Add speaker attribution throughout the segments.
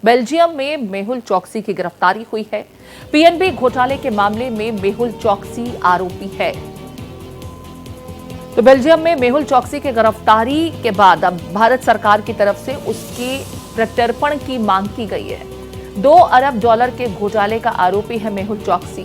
Speaker 1: Belgium में मेहुल चोकसी की गिरफ्तारी हुई है। पीएनबी घोटाले के मामले में मेहुल चोकसी आरोपी है। तो बेल्जियम में मेहुल चोकसी की गिरफ्तारी के बाद अब भारत सरकार की तरफ से उसके प्रत्यर्पण की मांग की गई है। 2 अरब डॉलर के घोटाले का आरोपी है मेहुल चोकसी।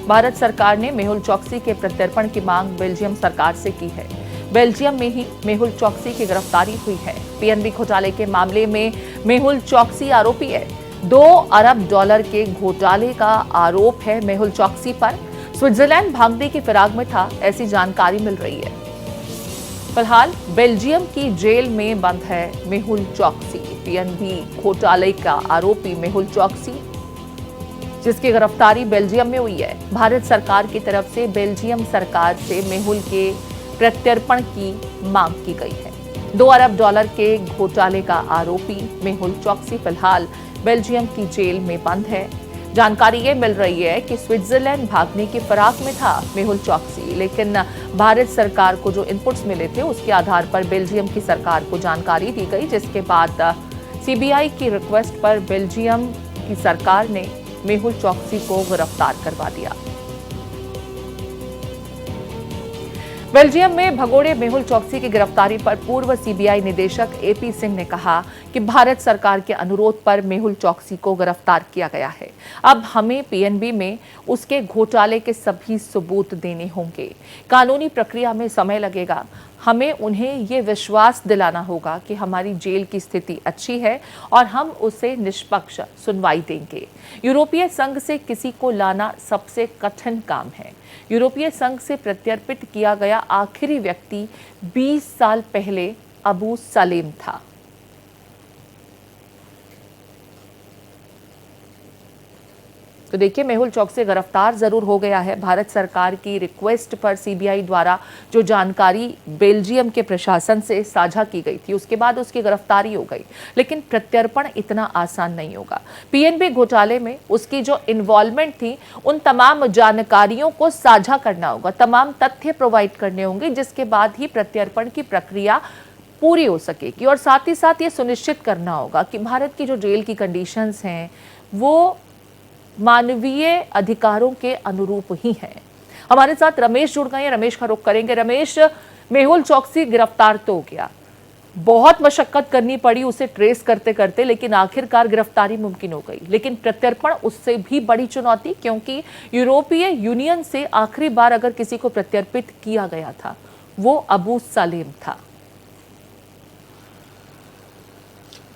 Speaker 1: भारत सरकार ने मेहुल चोकसी के प्रत्यर्पण की मांग बेल्जियम सरकार से की है। बेल्जियम में ही मेहुल चोकसी की गिरफ्तारी हुई है। पीएनबी घोटाले के मामले में मेहुल चोकसी आरोपी है। 2 अरब डॉलर के घोटाले का आरोप है मेहुल चोकसी पर। स्विट्जरलैंड भागने की फिराक में था, ऐसी जानकारी मिल रही है। फिलहाल बेल्जियम की जेल में बंद है मेहुल चोकसी। पीएनबी घोटाले का आरोपी मेहुल चोकसी, जिसकी गिरफ्तारी बेल्जियम में हुई है। भारत सरकार की तरफ से बेल्जियम सरकार से मेहुल के प्रत्यर्पण की मांग की गई है। 2 अरब डॉलर के घोटाले का आरोपी मेहुल चोकसी फिलहाल बेल्जियम की जेल में बंद है। जानकारी ये मिल रही है कि स्विट्जरलैंड भागने की फिराक में था मेहुल चोकसी, लेकिन भारत सरकार को जो इनपुट्स मिले थे उसके आधार पर बेल्जियम की सरकार को जानकारी दी गई, जिसके बाद सीबीआई की रिक्वेस्ट पर बेल्जियम की सरकार ने मेहुल चोकसी को गिरफ्तार करवा दिया। बेल्जियम में भगोड़े मेहुल चोकसी की गिरफ्तारी पर पूर्व सीबीआई निदेशक एपी सिंह ने कहा कि भारत सरकार के अनुरोध पर मेहुल चोकसी को गिरफ्तार किया गया है। अब हमें पीएनबी में उसके घोटाले के सभी सबूत देने होंगे। कानूनी प्रक्रिया में समय लगेगा। हमें उन्हें ये विश्वास दिलाना होगा कि हमारी जेल की स्थिति अच्छी है और हम उसे निष्पक्ष सुनवाई देंगे। यूरोपीय संघ से किसी को लाना सबसे कठिन काम है। यूरोपीय संघ से प्रत्यर्पित किया गया आखिरी व्यक्ति 20 साल पहले अबू सलेम था। तो देखिए, मेहुल चोकसी गिरफ्तार जरूर हो गया है। भारत सरकार की रिक्वेस्ट पर सीबीआई द्वारा जो जानकारी बेल्जियम के प्रशासन से साझा की गई थी, उसके बाद उसकी गिरफ्तारी हो गई। लेकिन प्रत्यर्पण इतना आसान नहीं होगा। पीएनबी घोटाले में उसकी जो इन्वॉल्वमेंट थी, उन तमाम जानकारियों को साझा करना होगा, तमाम तथ्य प्रोवाइड करने होंगे, जिसके बाद ही प्रत्यर्पण की प्रक्रिया पूरी हो सकेगी। और साथ ही साथ ये सुनिश्चित करना होगा कि भारत की जो जेल की कंडीशंस हैं वो मानवीय अधिकारों के अनुरूप ही है। हमारे साथ रमेश जुड़ गए हैं, रमेश का रुख करेंगे। रमेश, मेहुल चोकसी गिरफ्तार तो हो गया, बहुत मशक्कत करनी पड़ी उसे ट्रेस करते करते, लेकिन आखिरकार गिरफ्तारी मुमकिन हो गई। लेकिन प्रत्यर्पण उससे भी बड़ी चुनौती, क्योंकि यूरोपीय यूनियन से आखिरी बार अगर किसी को प्रत्यर्पित किया गया था वो अबू सलेम था।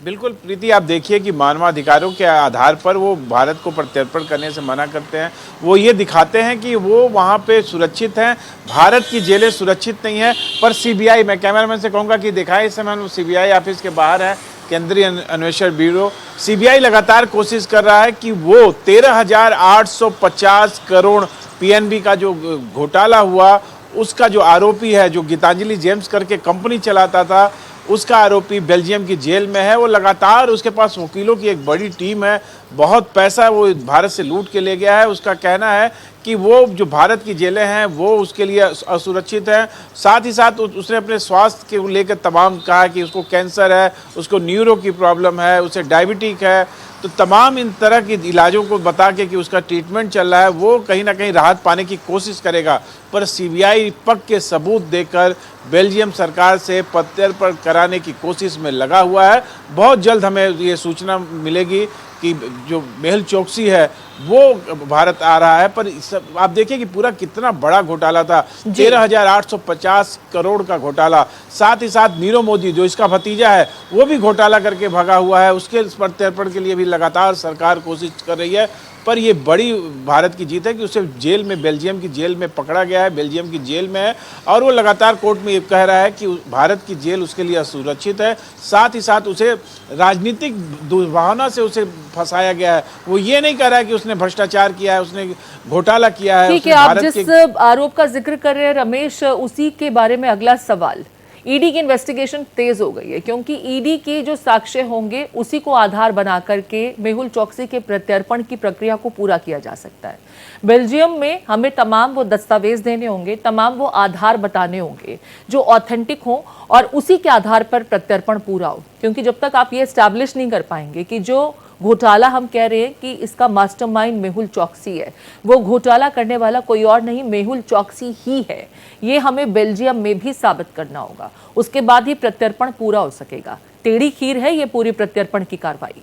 Speaker 2: बिल्कुल प्रीति, आप देखिए कि मानवाधिकारों के आधार पर वो भारत को प्रत्यर्पण करने से मना करते हैं। वो ये दिखाते हैं कि वो वहाँ पे सुरक्षित हैं, भारत की जेलें सुरक्षित नहीं है। पर सीबीआई, मैं कैमरामैन से कहूँगा कि दिखाएं, इस समय हम सीबीआई ऑफिस के बाहर है, केंद्रीय अन्वेषण ब्यूरो। सीबीआई लगातार कोशिश कर रहा है कि वो 13,850 करोड़ पीएनबी का जो घोटाला हुआ, उसका जो आरोपी है, जो गीतांजलि जेम्स करके कंपनी चलाता था, उसका आरोपी बेल्जियम की जेल में है। वो लगातार, उसके पास वकीलों की एक बड़ी टीम है, बहुत पैसा वो भारत से लूट के ले गया है। उसका कहना है कि वो जो भारत की जेलें हैं वो उसके लिए असुरक्षित हैं। साथ ही साथ उसने अपने स्वास्थ्य के लेकर तमाम कहा कि उसको कैंसर है, उसको न्यूरो की प्रॉब्लम है, उसे डायबिटिक है। तो तमाम इन तरह के इलाजों को बता के कि उसका ट्रीटमेंट चल रहा है, वो कहीं ना कहीं राहत पाने की कोशिश करेगा। पर सीबीआई पक्के सबूत देकर बेल्जियम सरकार से प्रत्यर्पण कराने की कोशिश में लगा हुआ है। बहुत जल्द हमें ये सूचना मिलेगी कि जो मेहुल चोकसी है वो भारत आ रहा है। पर आप देखिए कि पूरा कितना बड़ा घोटाला था, 13,850 करोड़ का घोटाला। साथ ही साथ नीरव मोदी, जो इसका भतीजा है, वो भी घोटाला करके भगा हुआ है। उसके प्रत्यर्पण के लिए भी लगातार सरकार कोशिश कर रही है। पर ये बड़ी भारत की जीत है कि उसे जेल में, बेल्जियम की जेल में पकड़ा गया है, बेल्जियम की जेल में है। और वो लगातार कोर्ट में ये कह रहा है कि भारत की जेल उसके लिए असुरक्षित है। साथ ही साथ उसे राजनीतिक दुर्भावना से उसे फंसाया गया है। वो ये नहीं कह रहा है कि उसने भ्रष्टाचार किया है, उसने घोटाला किया है।
Speaker 1: ठीक है, आप जिस आरोप का जिक्र कर रहे हैं रमेश, उसी के बारे में अगला सवाल। ईडी की इन्वेस्टिगेशन तेज हो गई है, क्योंकि ईडी के जो साक्ष्य होंगे उसी को आधार बना करके मेहुल चोकसी के प्रत्यर्पण की प्रक्रिया को पूरा किया जा सकता है। बेल्जियम में हमें तमाम वो दस्तावेज देने होंगे, तमाम वो आधार बताने होंगे जो ऑथेंटिक हो, और उसी के आधार पर प्रत्यर्पण पूरा हो। क्योंकि जब तक आप ये एस्टैब्लिश नहीं कर पाएंगे कि जो घोटाला हम कह रहे हैं कि इसका मास्टरमाइंड मेहुल चौकसी है। वो घोटाला करने वाला कोई और नहीं, मेहुल चौकसी ही है। ये हमें बेल्जियम में भी साबित करना होगा, उसके बाद ही प्रत्यर्पण पूरा हो सकेगा। टेढ़ी खीर है ये पूरी प्रत्यर्पण की कार्रवाई।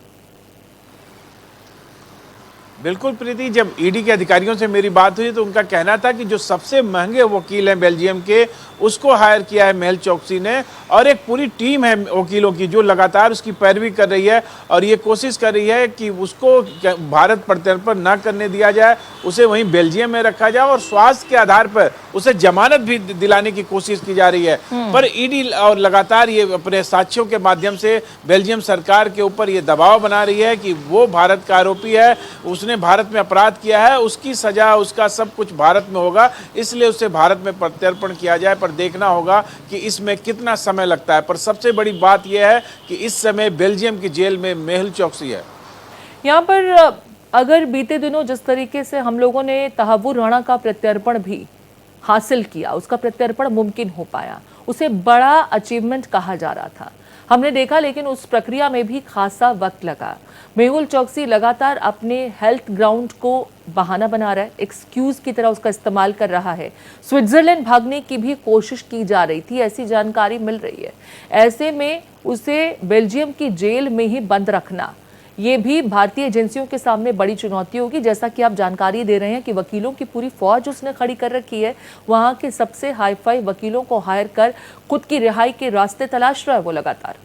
Speaker 2: बिल्कुल प्रीति, जब ईडी के अधिकारियों से मेरी बात हुई तो उनका कहना था कि जो सबसे महंगे वकील हैं बेल्जियम के, उसको हायर किया है मेहुल चौकसी ने, और एक पूरी टीम है वकीलों की जो लगातार उसकी पैरवी कर रही है और ये कोशिश कर रही है कि उसको भारत प्रत्यर्पण न करने दिया जाए, उसे वहीं बेल्जियम में रखा जाए और स्वास्थ्य के आधार पर उसे जमानत भी दिलाने की कोशिश की जा रही है। पर ईडी और लगातार ये अपने साक्ष्यों के माध्यम से बेल्जियम सरकार के ऊपर ये दबाव बना रही है कि वो भारत का आरोपी है, उसने भारत में अपराध किया है, उसकी सजा, उसका सब कुछ भारत में होगा, इसलिए उसे भारत में प्रत्यर्पण किया जाए। पर देखना होगा कि इसमें कितना समय लगता है। पर सबसे बड़ी बात यह है कि इस समय बेल्जियम की जेल में मेहुल चौकसी है।
Speaker 1: यहाँ पर अगर बीते दिनों जिस तरीके से हम लोगों ने तहव्वुर राणा का प्रत्यर्पण भी हासिल किया, उसका प्रत्यर्पण मुमकिन हो पाया, उसे बड़ा अचीवमेंट कहा जा रहा था, हमने देखा, लेकिन उस प्रक्रिया में भी खासा वक्त लगा। मेहुल चौकसी लगातार अपने हेल्थ ग्राउंड को बहाना बना रहा है, एक्सक्यूज की तरह उसका इस्तेमाल कर रहा है। स्विट्जरलैंड भागने की भी कोशिश की जा रही थी, ऐसी जानकारी मिल रही है। ऐसे में उसे बेल्जियम की जेल में ही बंद रखना, ये भी भारतीय एजेंसियों के सामने बड़ी चुनौती होगी। जैसा कि आप जानकारी दे रहे हैं कि वकीलों की पूरी फौज उसने खड़ी कर रखी है, वहां के सबसे हाईफाई वकीलों को हायर कर खुद की रिहाई के रास्ते तलाश रहा है वो लगातार।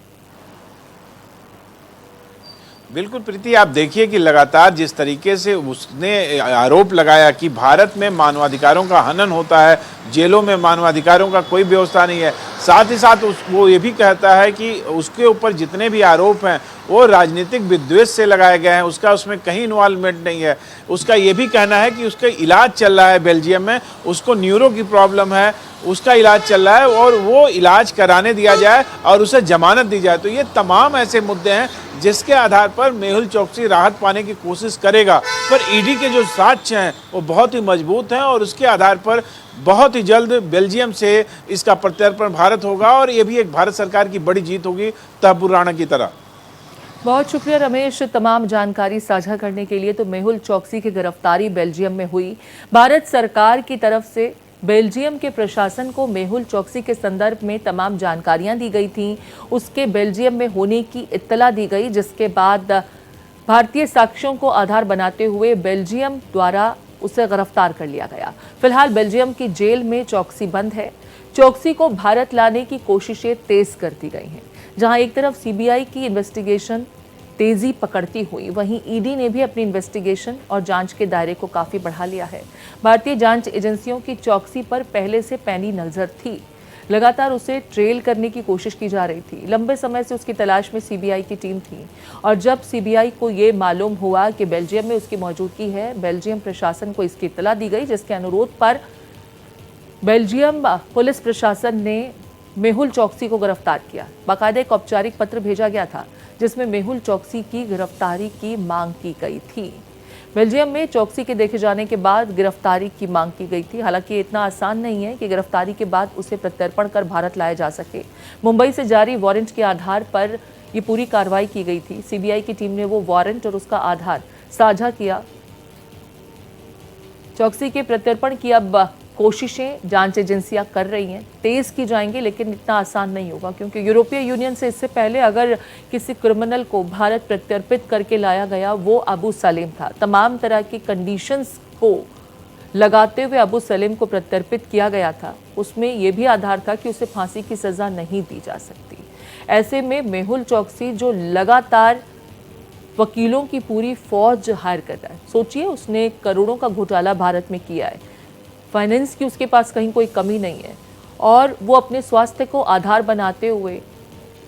Speaker 2: बिल्कुल प्रीति, आप देखिए कि लगातार जिस तरीके से उसने आरोप लगाया कि भारत में मानवाधिकारों का हनन होता है, जेलों में मानवाधिकारों का कोई व्यवस्था नहीं है, साथ ही साथ वो ये भी कहता है कि उसके ऊपर जितने भी आरोप हैं वो राजनीतिक विद्वेष से लगाए गए हैं, उसका उसमें कहीं इन्वॉल्वमेंट नहीं है। उसका ये भी कहना है कि उसका इलाज चल रहा है बेल्जियम में, उसको न्यूरो की प्रॉब्लम है, उसका इलाज चल रहा है और वो इलाज कराने दिया जाए और उसे जमानत दी जाए। तो ये तमाम ऐसे मुद्दे हैं जिसके आधार पर मेहुल चौकसी राहत पाने की कोशिश करेगा। पर ईडी के जो साक्ष्य हैं वो बहुत ही मजबूत हैं और उसके आधार पर बहुत ही जल्द बेल्जियम से इसका प्रत्यर्पण भारत होगा और ये भी एक भारत सरकार की बड़ी जीत होगी तहव्वुर राणा की तरह।
Speaker 1: बहुत शुक्रिया रमेश, तमाम जानकारी साझा करने के लिए। तो मेहुल चौकसी की गिरफ्तारी बेल्जियम में हुई। भारत सरकार की तरफ से बेल्जियम के प्रशासन को मेहुल चौकसी के संदर्भ में तमाम जानकारियां दी गई थीं, उसके बेल्जियम में होने की इत्तला दी गई, जिसके बाद भारतीय साक्ष्यों को आधार बनाते हुए बेल्जियम द्वारा उसे गिरफ्तार कर लिया गया। फिलहाल बेल्जियम की जेल में चौकसी बंद है। चौकसी को भारत लाने की कोशिशें तेज कर दी गई हैं। जहां एक तरफ सीबीआई की इन्वेस्टिगेशन तेजी पकड़ती हुई, वहीं ईडी ने भी अपनी इन्वेस्टिगेशन और जांच के दायरे को काफी बढ़ा लिया है। भारतीय जांच एजेंसियों की चौकसी पर पहले से पैनी नजर थी, लगातार उसे ट्रेल करने की कोशिश की जा रही थी। लंबे समय से उसकी तलाश में सीबीआई की टीम थी और जब सीबीआई को ये मालूम हुआ कि बेल्जियम में उसकी मौजूदगी है, बेल्जियम प्रशासन को इसकी इत्तला दी गई, जिसके अनुरोध पर बेल्जियम पुलिस प्रशासन ने मेहुल चौकसी को गिरफ्तार किया। बाकायदा एक औपचारिक पत्र भेजा गया था जिसमें मेहुल चौकसी की गिरफ्तारी की मांग की गई थी। बेल्जियम में चौकसी के देखे जाने के बाद गिरफ्तारी की मांग की गई थी। हालांकि इतना आसान नहीं है कि गिरफ्तारी के बाद उसे प्रत्यर्पण कर भारत लाया जा सके। मुंबई से जारी वारंट के आधार पर ये पूरी कार्रवाई की गई थी। सीबीआई की टीम ने वो वारंट और उसका आधार साझा किया। चौकसी के प्रत्यर्पण की अब कोशिशें जांच एजेंसियां कर रही हैं, तेज की जाएंगी, लेकिन इतना आसान नहीं होगा क्योंकि यूरोपीय यूनियन से इससे पहले अगर किसी क्रिमिनल को भारत प्रत्यर्पित करके लाया गया वो अबू सलीम था। तमाम तरह की कंडीशंस को लगाते हुए अबू सलीम को प्रत्यर्पित किया गया था। उसमें यह भी आधार था कि उसे फांसी की सजा नहीं दी जा सकती। ऐसे में मेहुल चौकसी जो लगातार वकीलों की पूरी फौज हायर कर रहा है, सोचिए उसने करोड़ों का घोटाला भारत में किया है, फाइनेंस की उसके पास कहीं कोई कमी नहीं है और वो अपने स्वास्थ्य को आधार बनाते हुए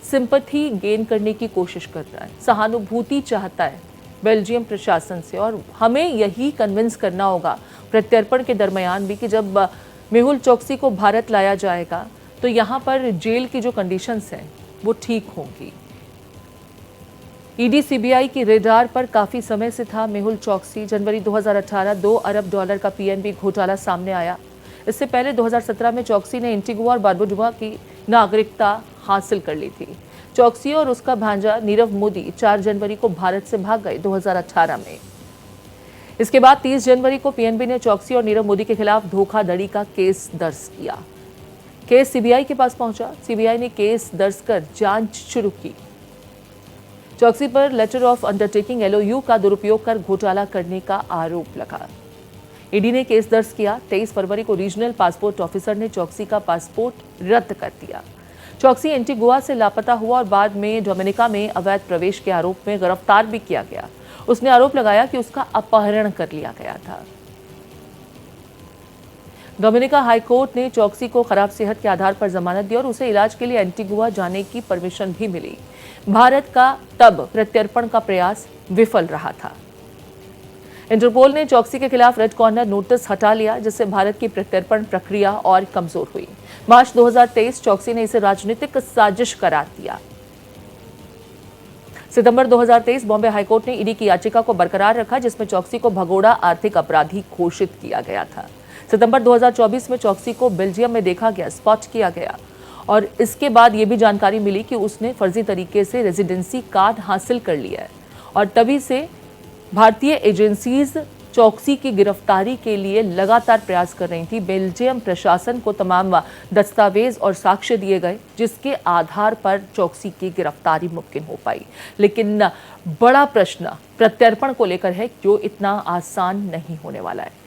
Speaker 1: सिंपैथी गेन करने की कोशिश कर रहा है, सहानुभूति चाहता है बेल्जियम प्रशासन से। और हमें यही कन्विंस करना होगा प्रत्यर्पण के दरमियान भी कि जब मेहुल चौकसी को भारत लाया जाएगा तो यहाँ पर जेल की जो कंडीशंस हैं वो ठीक होंगी। ईडी सीबीआई की रेडार पर काफी समय से था मेहुल चौकसी। जनवरी 2018 $2 अरब का पीएनबी घोटाला सामने आया। इससे पहले 2017 में चौकसी ने एंटीगुआ और बारबुडा की नागरिकता हासिल कर ली थी। चौकसी और उसका भांजा नीरव मोदी 4 जनवरी को भारत से भाग गए 2018 में। इसके बाद 30 जनवरी को पीएनबी ने चौकसी और नीरव मोदी के खिलाफ धोखाधड़ी का केस दर्ज किया। केस सीबीआई के पास पहुंचा। सीबीआई ने केस दर्ज कर जांच शुरू की। चौकसी पर लेटर ऑफ अंडरटेकिंग एलओयू का दुरुपयोग कर घोटाला करने का आरोप लगा। ईडी ने केस दर्ज किया। 23 फरवरी को रीजनल पासपोर्ट ऑफिसर ने चौकसी का पासपोर्ट रद्द कर दिया। चौकसी एंटीगुआ से लापता हुआ और बाद में डोमिनिका में अवैध प्रवेश के आरोप में गिरफ्तार भी किया गया। उसने आरोप लगाया कि उसका अपहरण कर लिया गया था। डोमिनिका हाई कोर्ट ने चौकसी को खराब सेहत के आधार पर जमानत दी और उसे इलाज के लिए एंटीगुआ जाने की परमिशन भी मिली। भारत का तब प्रत्यर्पण का प्रयास विफल रहा था। इंटरपोल ने चौकसी के खिलाफ रेड कॉर्नर नोटिस हटा लिया, जिससे भारत की प्रत्यर्पण प्रक्रिया और कमजोर हुई। मार्च 2023 चौकसी ने इसे राजनीतिक साजिश करार दिया। सितंबर 2023 बॉम्बे हाईकोर्ट ने ईडी की याचिका को बरकरार रखा, जिसमें चौकसी को भगोड़ा आर्थिक अपराधी घोषित किया गया था। सितंबर 2024 में चौकसी को बेल्जियम में देखा गया, स्पॉट किया गया और इसके बाद ये भी जानकारी मिली कि उसने फर्जी तरीके से रेजिडेंसी कार्ड हासिल कर लिया है और तभी से भारतीय एजेंसीज चौकसी की गिरफ्तारी के लिए लगातार प्रयास कर रही थी। बेल्जियम प्रशासन को तमाम दस्तावेज और साक्ष्य दिए गए, जिसके आधार पर चौकसी की गिरफ्तारी मुमकिन हो पाई। लेकिन बड़ा प्रश्न प्रत्यर्पण को लेकर है, जो इतना आसान नहीं होने वाला है।